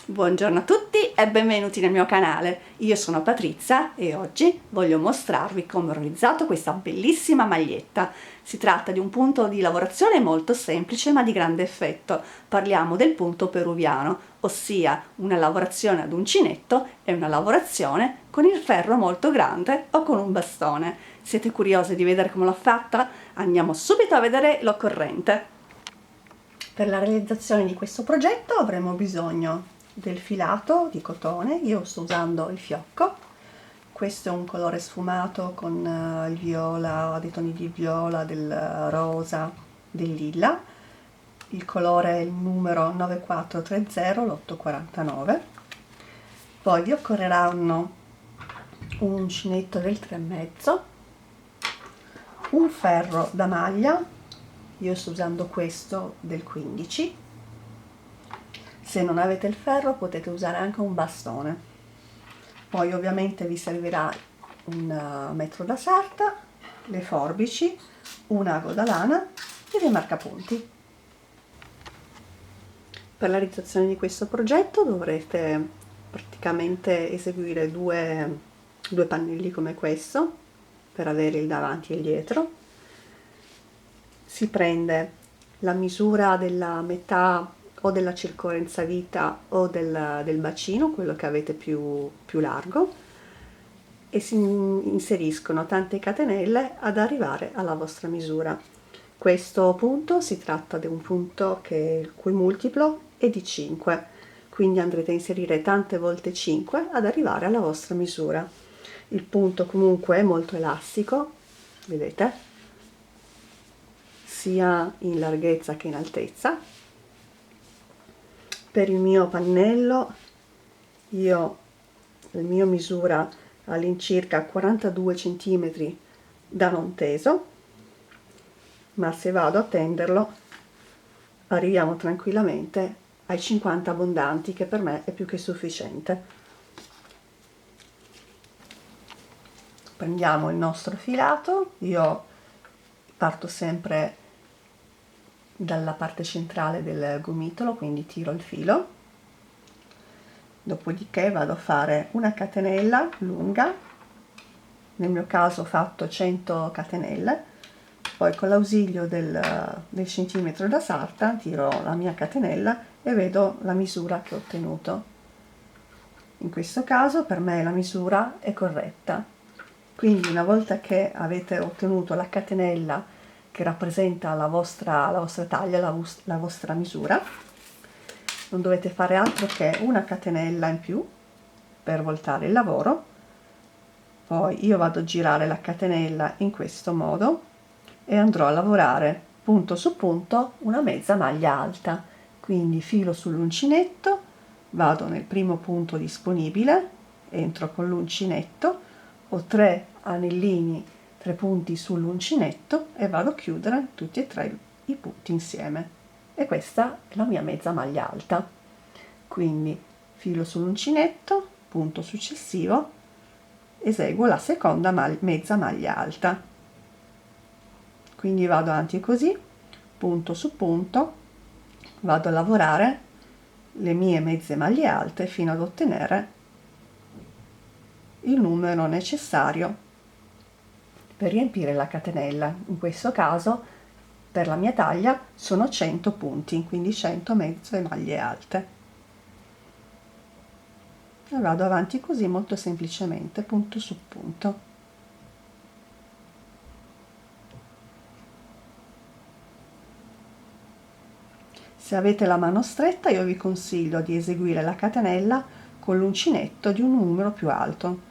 Buongiorno a tutti e benvenuti nel mio canale. Io sono Patrizia e oggi voglio mostrarvi come ho realizzato questa bellissima maglietta. Si tratta di un punto di lavorazione molto semplice ma di grande effetto. Parliamo del punto peruviano, ossia una lavorazione ad uncinetto e una lavorazione con il ferro molto grande o con un bastone. Siete curiosi di vedere come l'ho fatta? Andiamo subito a vedere l'occorrente. Per la realizzazione di questo progetto avremo bisogno del filato di cotone. Io sto usando il fiocco. Questo è un colore sfumato con il viola, dei toni di viola, del rosa, del lilla. Il colore è il numero 9430 l'849. Poi vi occorreranno un uncinetto del 3,5, un ferro da maglia. Io sto usando questo del 15. Se non avete il ferro potete usare anche un bastone. Poi ovviamente vi servirà un metro da sarta, le forbici, un ago da lana e dei marcapunti. Per la realizzazione di questo progetto dovrete praticamente eseguire due pannelli come questo per avere il davanti e il dietro. Si prende la misura della metà o della circonferenza vita o del bacino, quello che avete più largo, e si inseriscono tante catenelle ad arrivare alla vostra misura. Questo punto si tratta di un punto il cui multiplo è di 5, quindi andrete a inserire tante volte 5 ad arrivare alla vostra misura. Il punto comunque è molto elastico, vedete, sia in larghezza che in altezza. Per il mio pannello la mia misura all'incirca 42 cm da non teso, ma se vado a tenderlo arriviamo tranquillamente ai 50 abbondanti, che per me è più che sufficiente. Prendiamo il nostro filato. Io parto sempre dalla parte centrale del gomitolo, quindi tiro il filo, dopodiché vado a fare una catenella lunga. Nel mio caso ho fatto 100 catenelle, poi con l'ausilio del centimetro da sarta tiro la mia catenella e vedo la misura che ho ottenuto. In questo caso per me la misura è corretta, quindi una volta che avete ottenuto la catenella che rappresenta la vostra taglia, la vostra misura, non dovete fare altro che una catenella in più per voltare il lavoro. Poi io vado a girare la catenella in questo modo e andrò a lavorare punto su punto una mezza maglia alta. Quindi filo sull'uncinetto, vado nel primo punto disponibile, entro con l'uncinetto, ho 3 anellini, 3 punti sull'uncinetto e vado a chiudere tutti e 3 i punti insieme. E questa è la mia mezza maglia alta. Quindi filo sull'uncinetto, punto successivo, eseguo la seconda mezza maglia alta. Quindi vado avanti così, punto su punto, vado a lavorare le mie mezze maglie alte fino ad ottenere il numero necessario per riempire la catenella. In questo caso per la mia taglia sono 100 punti, quindi 100 mezze maglie alte. E vado avanti così molto semplicemente, punto su punto. Se avete la mano stretta io vi consiglio di eseguire la catenella con l'uncinetto di un numero più alto,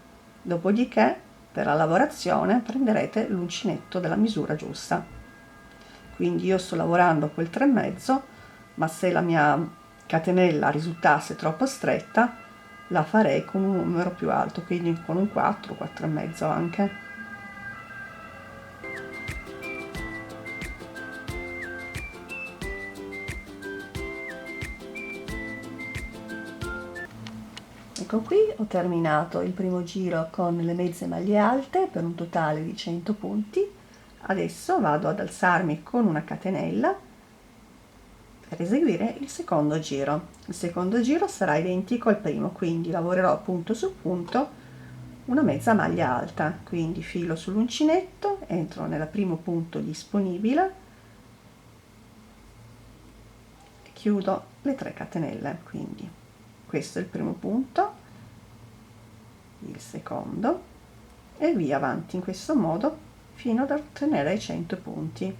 dopodiché per la lavorazione prenderete l'uncinetto della misura giusta. Quindi io sto lavorando col 3,5, ma se la mia catenella risultasse troppo stretta la farei con un numero più alto, quindi con un 4, 4,5 anche. Ecco qui, ho terminato il primo giro con le mezze maglie alte per un totale di 100 punti. Adesso vado ad alzarmi con una catenella per eseguire il secondo giro. Il secondo giro sarà identico al primo, quindi lavorerò punto su punto una mezza maglia alta, quindi filo sull'uncinetto, entro nel primo punto disponibile e chiudo le 3 catenelle. Quindi questo è il primo punto, il secondo e via avanti in questo modo fino ad ottenere i 100 punti.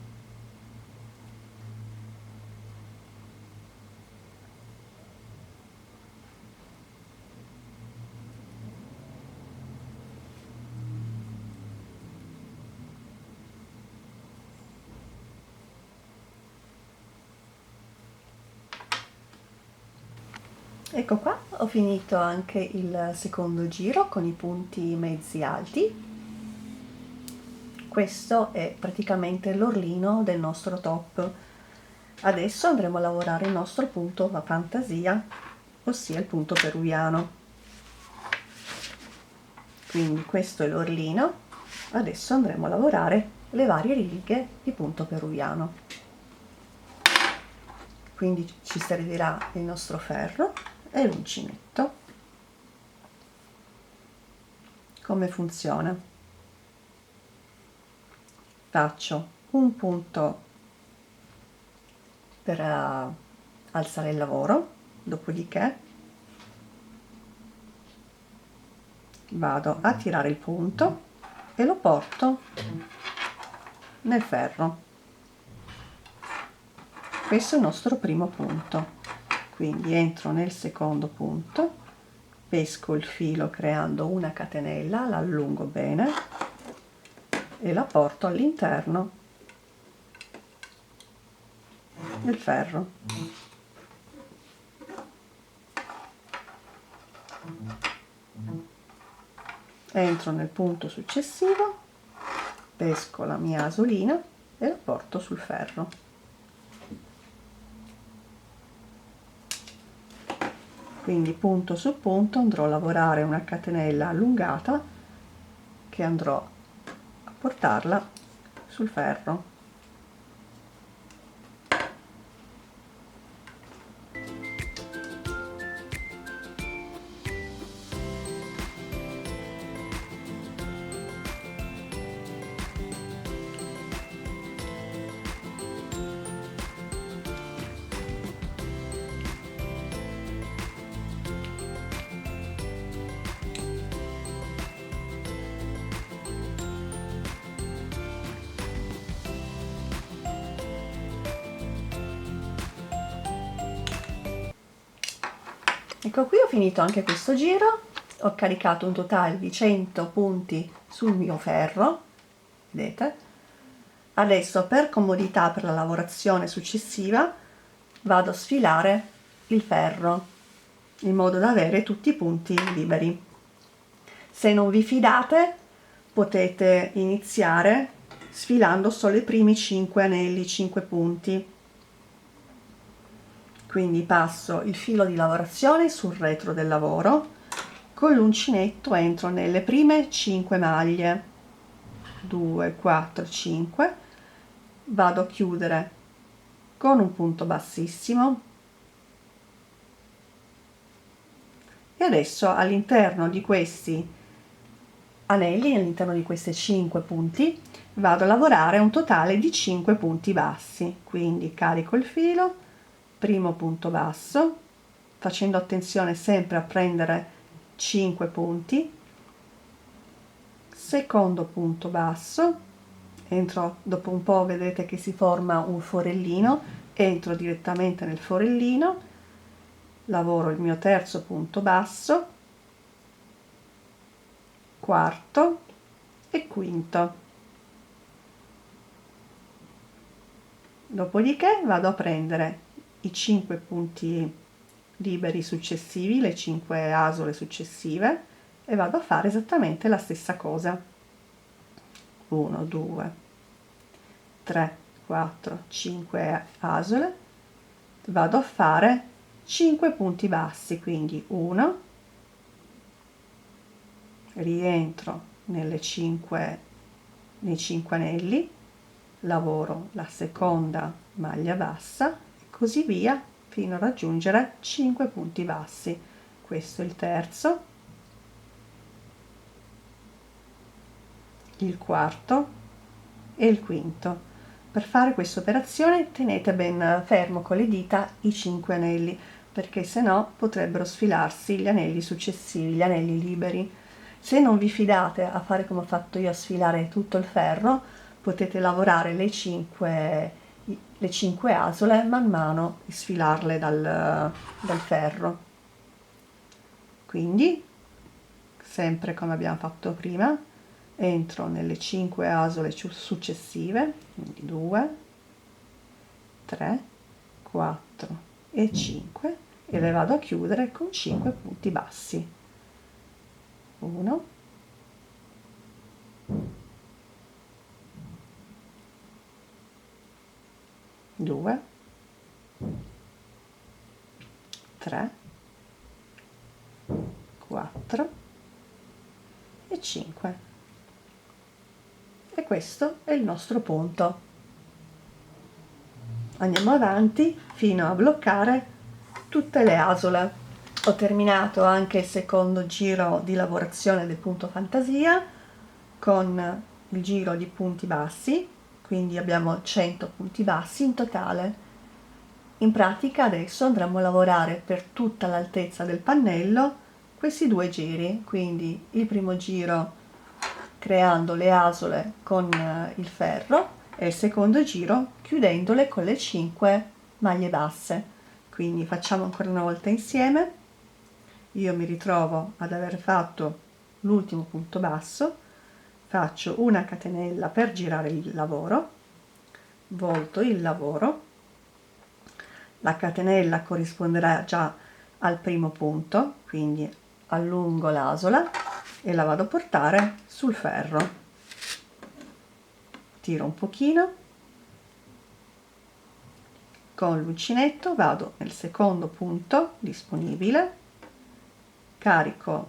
Ecco qua, ho finito anche il secondo giro con i punti mezzi alti. Questo è praticamente l'orlino del nostro top. Adesso andremo a lavorare il nostro punto a fantasia, ossia il punto peruviano. Quindi questo è l'orlino, adesso andremo a lavorare le varie righe di punto peruviano. Quindi ci servirà il nostro ferro e l'uncinetto. Come funziona? Faccio un punto per alzare il lavoro, dopodiché vado a tirare il punto e lo porto nel ferro. Questo è il nostro primo punto, quindi entro nel secondo punto, pesco il filo creando una catenella, la allungo bene e la porto all'interno del ferro. Entro nel punto successivo, pesco la mia asolina e la porto sul ferro. Quindi punto su punto andrò a lavorare una catenella allungata che andrò a portarla sul ferro. Ecco qui, ho finito anche questo giro, ho caricato un totale di 100 punti sul mio ferro, vedete? Adesso per comodità per la lavorazione successiva vado a sfilare il ferro in modo da avere tutti i punti liberi. Se non vi fidate potete iniziare sfilando solo i primi 5 anelli, 5 punti. Quindi passo il filo di lavorazione sul retro del lavoro, con l'uncinetto entro nelle prime 5 maglie, 2, 4, 5, vado a chiudere con un punto bassissimo e adesso all'interno di questi anelli, all'interno di questi 5 punti, vado a lavorare un totale di 5 punti bassi. Quindi carico il filo, primo punto basso, facendo attenzione sempre a prendere 5 punti, secondo punto basso, entro, dopo un po' vedete che si forma un forellino, entro direttamente nel forellino, lavoro il mio terzo punto basso, quarto e quinto. Dopodiché vado a prendere i 5 punti liberi successivi, le 5 asole successive, e vado a fare esattamente la stessa cosa. 1, 2, 3, 4, 5 asole, vado a fare 5 punti bassi, quindi 1, rientro nei 5 anelli, lavoro la seconda maglia bassa, così via fino a raggiungere 5 punti bassi. Questo è il terzo, il quarto e il quinto. Per fare questa operazione tenete ben fermo con le dita i 5 anelli, perché se no potrebbero sfilarsi gli anelli successivi, gli anelli liberi. Se non vi fidate a fare come ho fatto io, a sfilare tutto il ferro, potete lavorare le 5 asole man mano e sfilarle dal ferro. Quindi, sempre come abbiamo fatto prima, entro nelle 5 asole successive, quindi 2, 3, 4 e 5, e le vado a chiudere con 5 punti bassi. 1, 2, 3, 4 e 5. E questo è il nostro punto. Andiamo avanti fino a bloccare tutte le asole. Ho terminato anche il secondo giro di lavorazione del punto fantasia con il giro di punti bassi, quindi abbiamo 100 punti bassi in totale. In pratica adesso andremo a lavorare per tutta l'altezza del pannello questi due giri, quindi il primo giro creando le asole con il ferro e il secondo giro chiudendole con le 5 maglie basse. Quindi facciamo ancora una volta insieme. Io mi ritrovo ad aver fatto l'ultimo punto basso, faccio una catenella per girare il lavoro, volto il lavoro, la catenella corrisponderà già al primo punto, quindi allungo l'asola e la vado a portare sul ferro, tiro un pochino, con l'uncinetto vado nel secondo punto disponibile, carico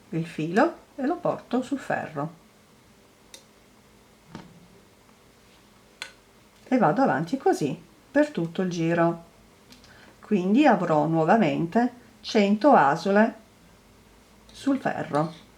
il filo e lo porto sul ferro e vado avanti così per tutto il giro. Quindi avrò nuovamente 100 asole sul ferro.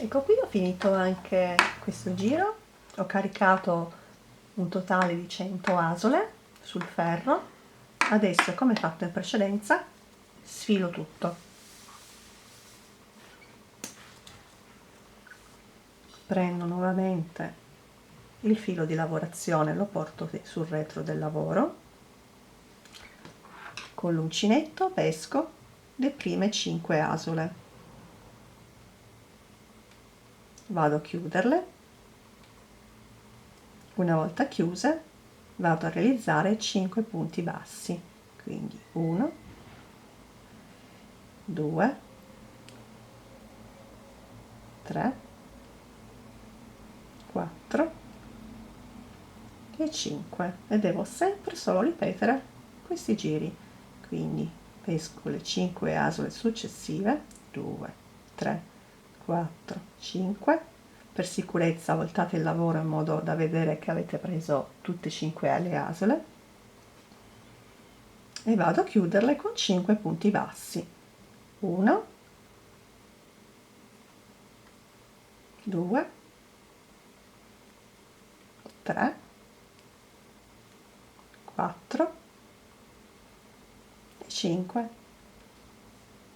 Ecco, qui ho finito anche questo giro, ho caricato un totale di 100 asole sul ferro. Adesso, come fatto in precedenza, sfilo tutto. Prendo nuovamente il filo di lavorazione, lo porto sul retro del lavoro, con l'uncinetto pesco le prime 5 asole, vado a chiuderle, una volta chiuse vado a realizzare 5 punti bassi, quindi 1, 2, 3, 4 e 5, e devo sempre solo ripetere questi giri. Quindi pesco le 5 asole successive, 2, 3, 4, 5, per sicurezza voltate il lavoro in modo da vedere che avete preso tutte e 5 le asole e vado a chiuderle con 5 punti bassi. 1, 2, 3, 4 e 5.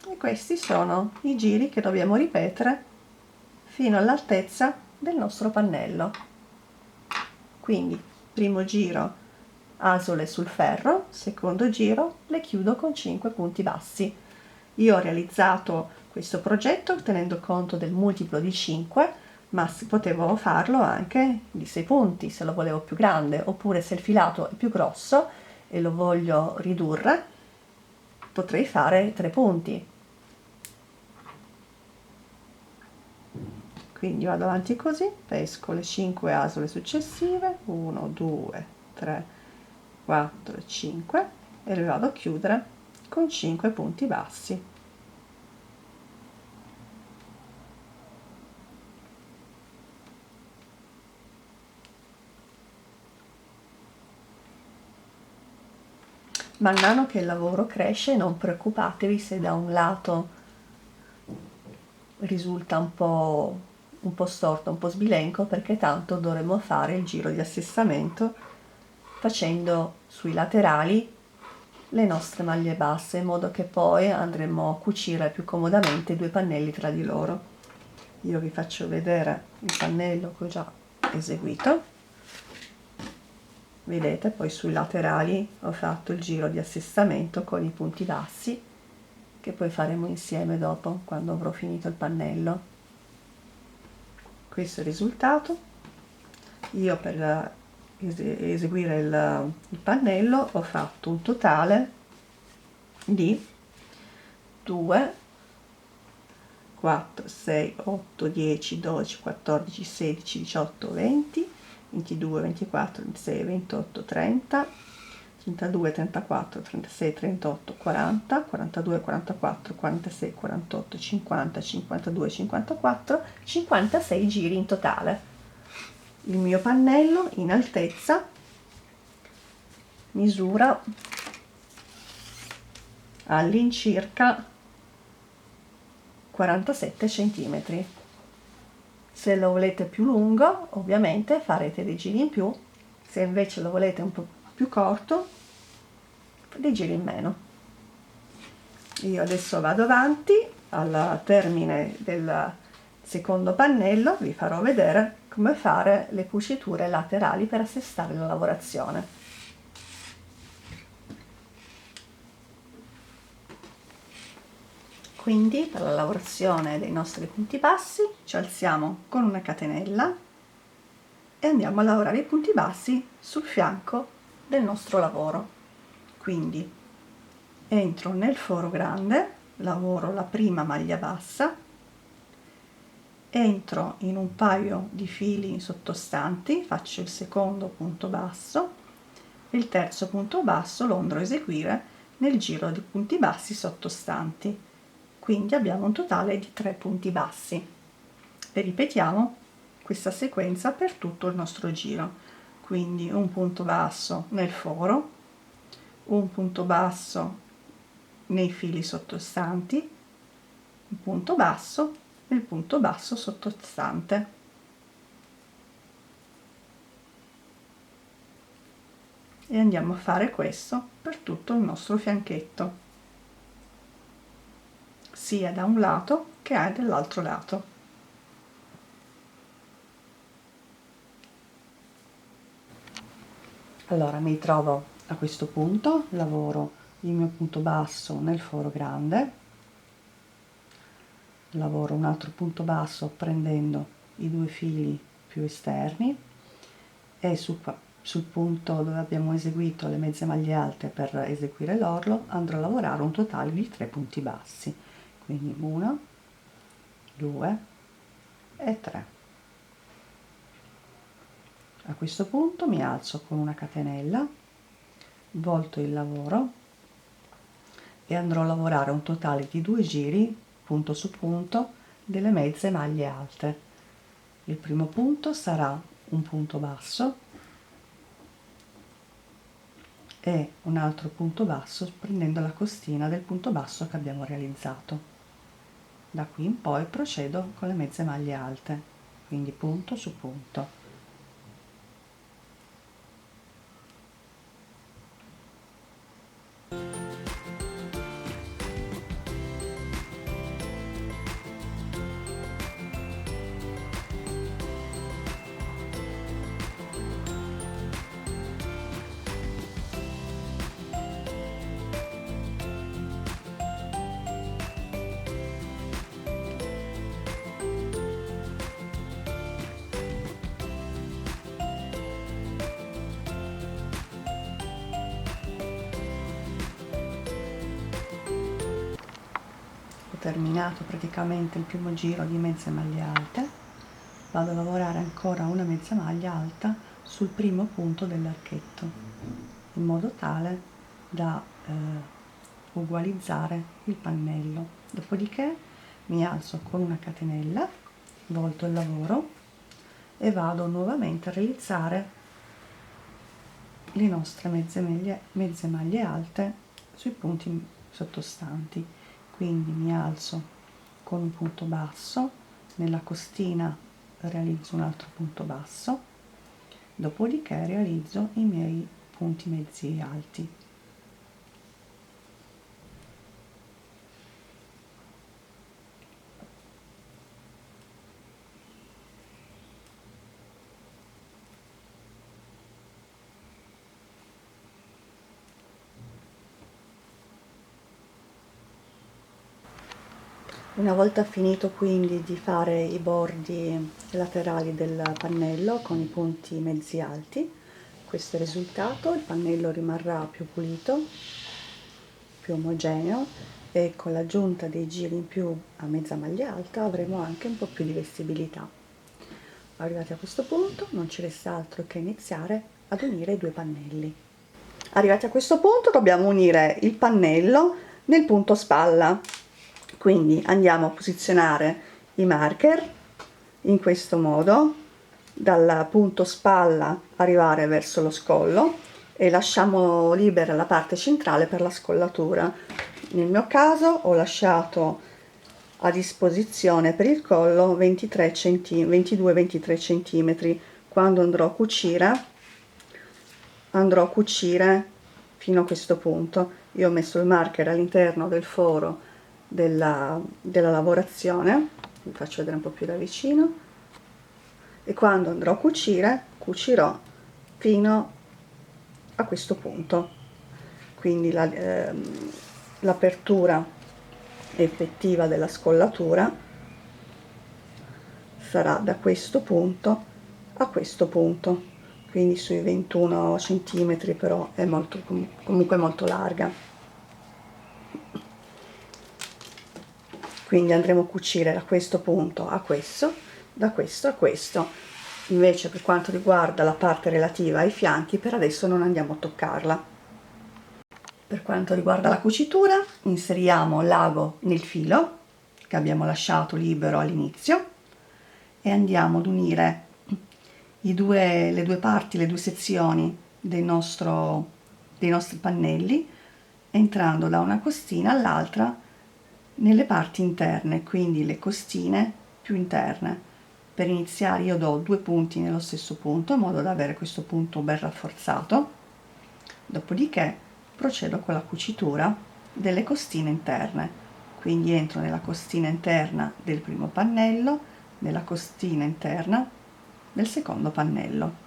E questi sono i giri che dobbiamo ripetere fino all'altezza del nostro pannello. Quindi primo giro asole sul ferro, secondo giro, le chiudo con 5 punti bassi. Io ho realizzato questo progetto tenendo conto del multiplo di 5, ma potevo farlo anche di 6 punti se lo volevo più grande, oppure se il filato è più grosso e lo voglio ridurre, potrei fare 3 punti. Quindi vado avanti così, pesco le 5 asole successive, 1, 2, 3, 4, 5 e le vado a chiudere con 5 punti bassi. Man mano che il lavoro cresce, non preoccupatevi se da un lato risulta un po' storto, un po' sbilenco, perché tanto dovremo fare il giro di assestamento facendo sui laterali le nostre maglie basse, in modo che poi andremo a cucire più comodamente i due pannelli tra di loro. Io vi faccio vedere il pannello che ho già eseguito. Vedete, poi sui laterali ho fatto il giro di assestamento con i punti bassi, che poi faremo insieme dopo, quando avrò finito il pannello. Questo è il risultato. Io per eseguire il pannello ho fatto un totale di 2, 4, 6, 8, 10, 12, 14, 16, 18, 20, 22, 24, 26, 28, 30, 32, 34, 36, 38, 40, 42, 44, 46, 48, 50, 52, 54, 56 giri in totale. Il mio pannello in altezza misura all'incirca 47 centimetri. Se lo volete più lungo, ovviamente farete dei giri in più, se invece lo volete un po' più corto, dei giri in meno. Io adesso vado avanti, al termine del secondo pannello vi farò vedere come fare le cuciture laterali per assestare la lavorazione. Quindi per la lavorazione dei nostri punti bassi ci alziamo con una catenella e andiamo a lavorare i punti bassi sul fianco del nostro lavoro. Quindi entro nel foro grande, lavoro la prima maglia bassa, entro in un paio di fili sottostanti, faccio il secondo punto basso e il terzo punto basso lo andrò a eseguire nel giro di punti bassi sottostanti. Quindi abbiamo un totale di 3 punti bassi e ripetiamo questa sequenza per tutto il nostro giro. Quindi un punto basso nel foro, un punto basso nei fili sottostanti, un punto basso nel punto basso sottostante. E andiamo a fare questo per tutto il nostro fianchetto, sia da un lato che dall'altro lato. Allora mi trovo a questo punto, lavoro il mio punto basso nel foro grande, lavoro un altro punto basso prendendo i due fili più esterni e sul punto dove abbiamo eseguito le mezze maglie alte per eseguire l'orlo andrò a lavorare un totale di 3 punti bassi, quindi 1, 2 e 3. A questo punto mi alzo con una catenella, volto il lavoro e andrò a lavorare un totale di 2 giri punto su punto delle mezze maglie alte. Il primo punto sarà un punto basso e un altro punto basso prendendo la costina del punto basso che abbiamo realizzato. Da qui in poi procedo con le mezze maglie alte, quindi punto su punto. Ho terminato praticamente il primo giro di mezze maglie alte, vado a lavorare ancora una mezza maglia alta sul primo punto dell'archetto, in modo tale da ugualizzare il pannello. Dopodiché mi alzo con una catenella, volto il lavoro e vado nuovamente a realizzare le nostre mezze maglie alte sui punti sottostanti. Quindi mi alzo con un punto basso, nella costina realizzo un altro punto basso, dopodiché realizzo i miei punti mezzi alti. Una volta finito quindi di fare i bordi laterali del pannello con i punti mezzi alti, questo è il risultato. Il pannello rimarrà più pulito, più omogeneo, e con l'aggiunta dei giri in più a mezza maglia alta avremo anche un po' più di vestibilità. Arrivati a questo punto non ci resta altro che iniziare ad unire i due pannelli. Arrivati a questo punto dobbiamo unire il pannello nel punto spalla. Quindi andiamo a posizionare i marker in questo modo, dal punto spalla arrivare verso lo scollo e lasciamo libera la parte centrale per la scollatura. Nel mio caso ho lasciato a disposizione per il collo 22-23 cm. Quando andrò a cucire fino a questo punto. Io ho messo il marker all'interno del foro della lavorazione, vi faccio vedere un po' più da vicino, e quando andrò a cucire cucirò fino a questo punto. Quindi l'apertura effettiva della scollatura sarà da questo punto a questo punto, quindi sui 21 cm, però è comunque molto larga. Quindi andremo a cucire da questo punto a questo, da questo a questo. Invece per quanto riguarda la parte relativa ai fianchi, per adesso non andiamo a toccarla. Per quanto riguarda la cucitura, inseriamo l'ago nel filo che abbiamo lasciato libero all'inizio e andiamo ad unire le due parti, le due sezioni dei nostri pannelli, entrando da una costina all'altra nelle parti interne, quindi le costine più interne. Per iniziare io do 2 punti nello stesso punto in modo da avere questo punto ben rafforzato, dopodiché procedo con la cucitura delle costine interne, quindi entro nella costina interna del primo pannello, nella costina interna del secondo pannello.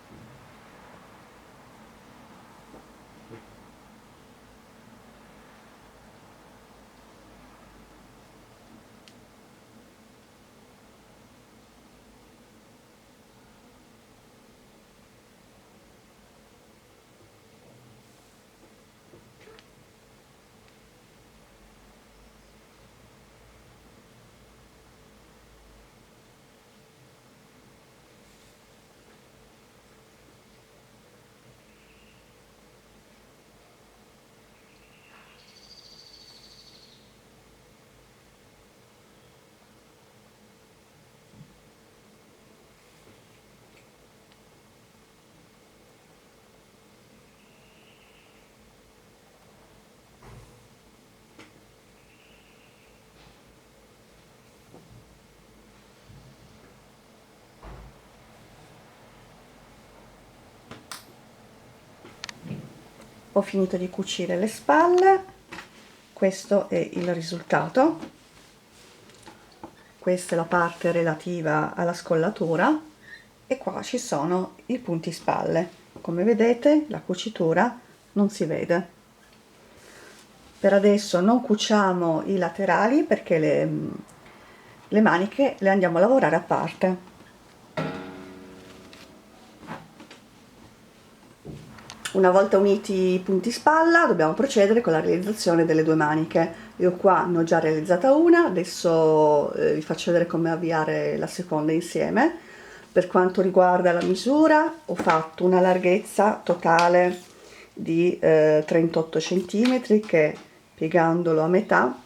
Ho finito di cucire le spalle, questo è il risultato. Questa è la parte relativa alla scollatura e qua ci sono i punti spalle. Come vedete la cucitura non si vede. Per adesso non cuciamo i laterali perché le maniche le andiamo a lavorare a parte. Una volta uniti i punti spalla dobbiamo procedere con la realizzazione delle due maniche. Io qua ne ho già realizzata una, adesso vi faccio vedere come avviare la seconda insieme. Per quanto riguarda la misura, ho fatto una larghezza totale di 38 cm che, piegandolo a metà,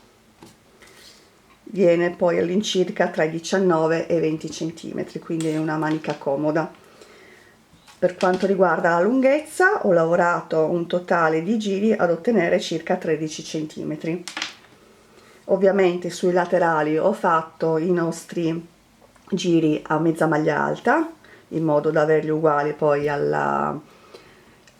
viene poi all'incirca tra i 19 e i 20 cm, quindi è una manica comoda. Per quanto riguarda la lunghezza, ho lavorato un totale di giri ad ottenere circa 13 cm. Ovviamente sui laterali ho fatto i nostri giri a mezza maglia alta, in modo da averli uguali poi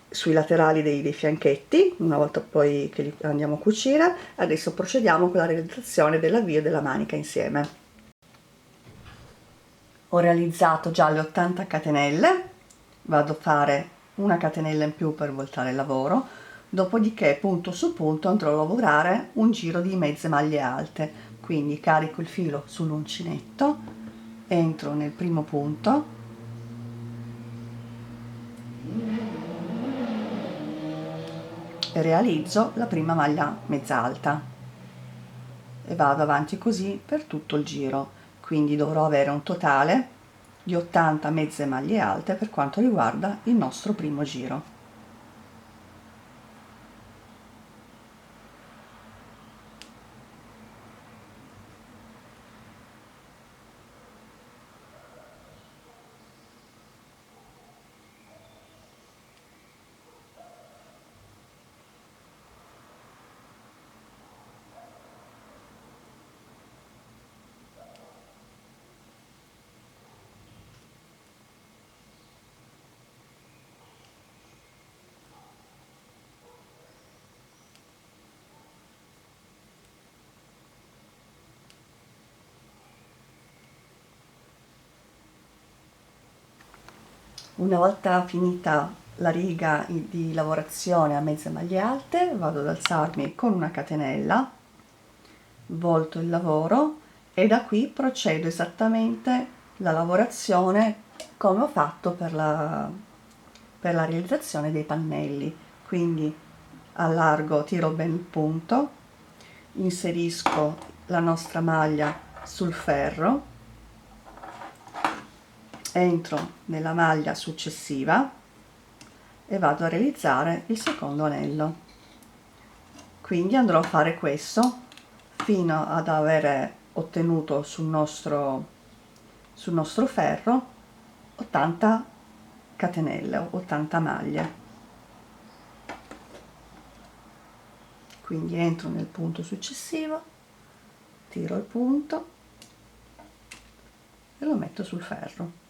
sui laterali dei fianchetti, una volta poi che li andiamo a cucire. Adesso procediamo con la realizzazione dell'avvio della manica insieme. Ho realizzato già le 80 catenelle, vado a fare una catenella in più per voltare il lavoro, dopodiché punto su punto andrò a lavorare un giro di mezze maglie alte. Quindi carico il filo sull'uncinetto, entro nel primo punto, e realizzo la prima maglia mezza alta e vado avanti così per tutto il giro. Quindi dovrò avere un totale di 80 mezze maglie alte per quanto riguarda il nostro primo giro. Una volta finita la riga di lavorazione a mezze maglie alte, vado ad alzarmi con una catenella, volto il lavoro e da qui procedo esattamente la lavorazione come ho fatto per la realizzazione dei pannelli. Quindi allargo, tiro bene il punto, inserisco la nostra maglia sul ferro, entro nella maglia successiva e vado a realizzare il secondo anello. Quindi andrò a fare questo fino ad avere ottenuto sul nostro ferro 80 catenelle, 80 maglie. Quindi entro nel punto successivo, tiro il punto e lo metto sul ferro.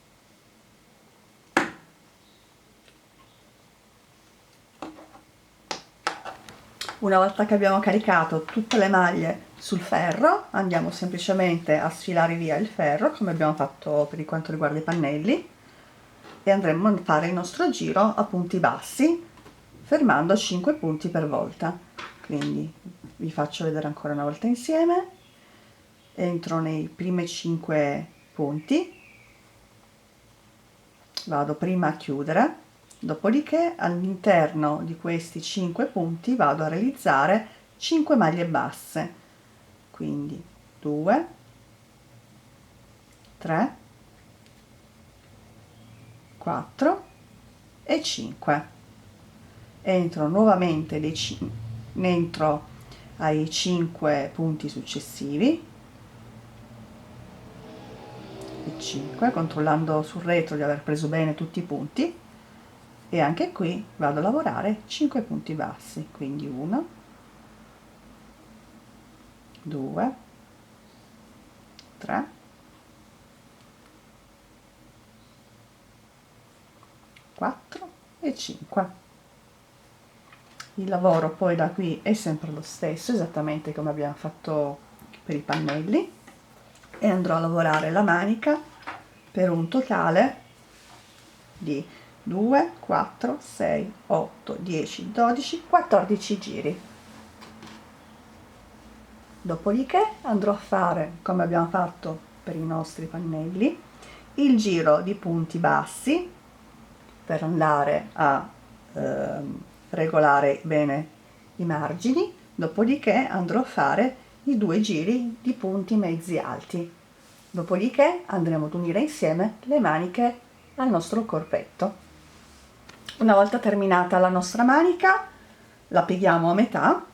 Una volta che abbiamo caricato tutte le maglie sul ferro, andiamo semplicemente a sfilare via il ferro, come abbiamo fatto per quanto riguarda i pannelli, e andremo a fare il nostro giro a punti bassi, fermando a 5 punti per volta. Quindi vi faccio vedere ancora una volta insieme. Entro nei primi 5 punti, vado prima a chiudere, dopodiché all'interno di questi 5 punti vado a realizzare 5 maglie basse, quindi 2, 3, 4 e 5. Entro nuovamente entro ai 5 punti successivi, 5, controllando sul retro di aver preso bene tutti i punti, e anche qui vado a lavorare 5 punti bassi, quindi 1, 2, 3, 4 e 5. Il lavoro poi da qui è sempre lo stesso, esattamente come abbiamo fatto per i pannelli, e andrò a lavorare la manica per un totale di 2, 4, 6, 8, 10, 12, 14 giri. Dopodiché andrò a fare, come abbiamo fatto per i nostri pannelli, il giro di punti bassi per andare a regolare bene i margini, dopodiché andrò a fare i 2 giri di punti mezzi alti. Dopodiché andremo ad unire insieme le maniche al nostro corpetto. Una volta terminata la nostra manica, la pieghiamo a metà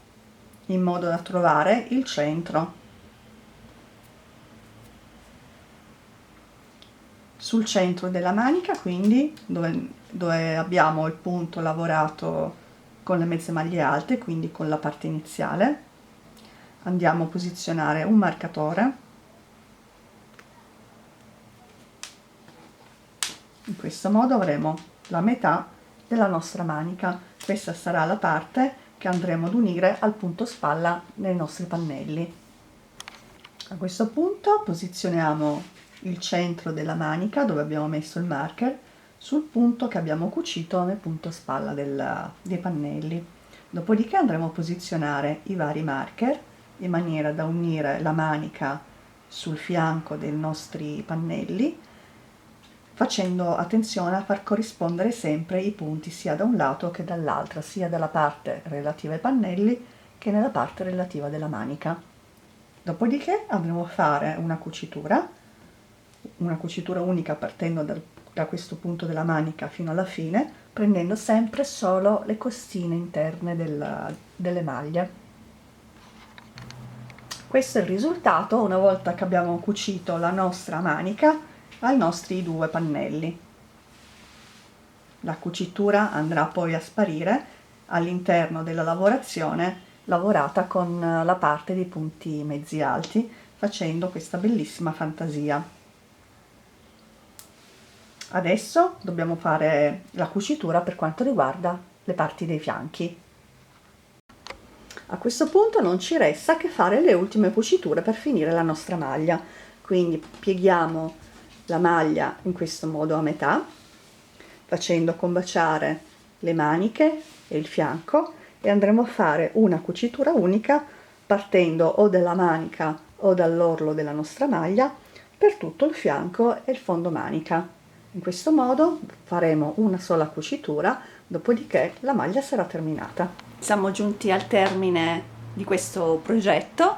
in modo da trovare il centro. Sul centro della manica, quindi dove abbiamo il punto lavorato con le mezze maglie alte, quindi con la parte iniziale, andiamo a posizionare un marcatore. In questo modo avremo la metà della nostra manica. Questa sarà la parte che andremo ad unire al punto spalla nei nostri pannelli. A questo punto posizioniamo il centro della manica dove abbiamo messo il marker sul punto che abbiamo cucito nel punto spalla dei pannelli. Dopodiché andremo a posizionare i vari marker in maniera da unire la manica sul fianco dei nostri pannelli, facendo attenzione a far corrispondere sempre i punti sia da un lato che dall'altra, sia dalla parte relativa ai pannelli che nella parte relativa della manica. Dopodiché andremo a fare una cucitura unica partendo da questo punto della manica fino alla fine, prendendo sempre solo le costine interne delle maglie. Questo è il risultato una volta che abbiamo cucito la nostra manica ai nostri 2 pannelli. La cucitura andrà poi a sparire all'interno della lavorazione lavorata con la parte dei punti mezzi alti, facendo questa bellissima fantasia. Adesso dobbiamo fare la cucitura per quanto riguarda le parti dei fianchi. A questo punto non ci resta che fare le ultime cuciture per finire la nostra maglia. Quindi pieghiamo la maglia in questo modo a metà, facendo combaciare le maniche e il fianco, e andremo a fare una cucitura unica partendo o dalla manica o dall'orlo della nostra maglia per tutto il fianco e il fondo manica. In questo modo faremo una sola cucitura, dopodiché la maglia sarà terminata. Siamo giunti al termine di questo progetto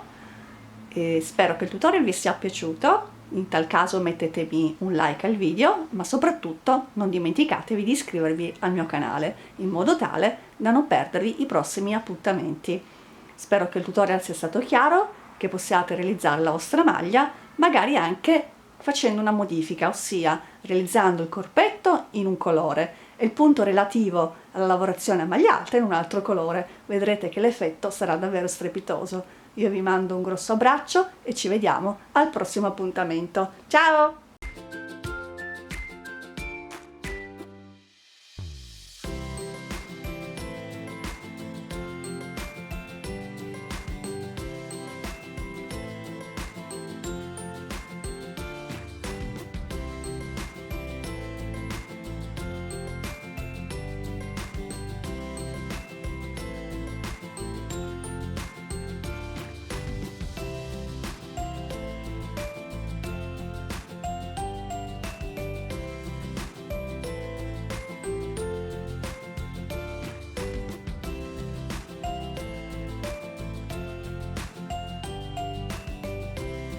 e spero che il tutorial vi sia piaciuto. In tal caso mettetemi un like al video, ma soprattutto non dimenticatevi di iscrivervi al mio canale in modo tale da non perdervi i prossimi appuntamenti. Spero che il tutorial sia stato chiaro, che possiate realizzare la vostra maglia, magari anche facendo una modifica, ossia realizzando il corpetto in un colore e il punto relativo alla lavorazione a maglia alta in un altro colore. Vedrete che l'effetto sarà davvero strepitoso. Io vi mando un grosso abbraccio e ci vediamo al prossimo appuntamento. Ciao!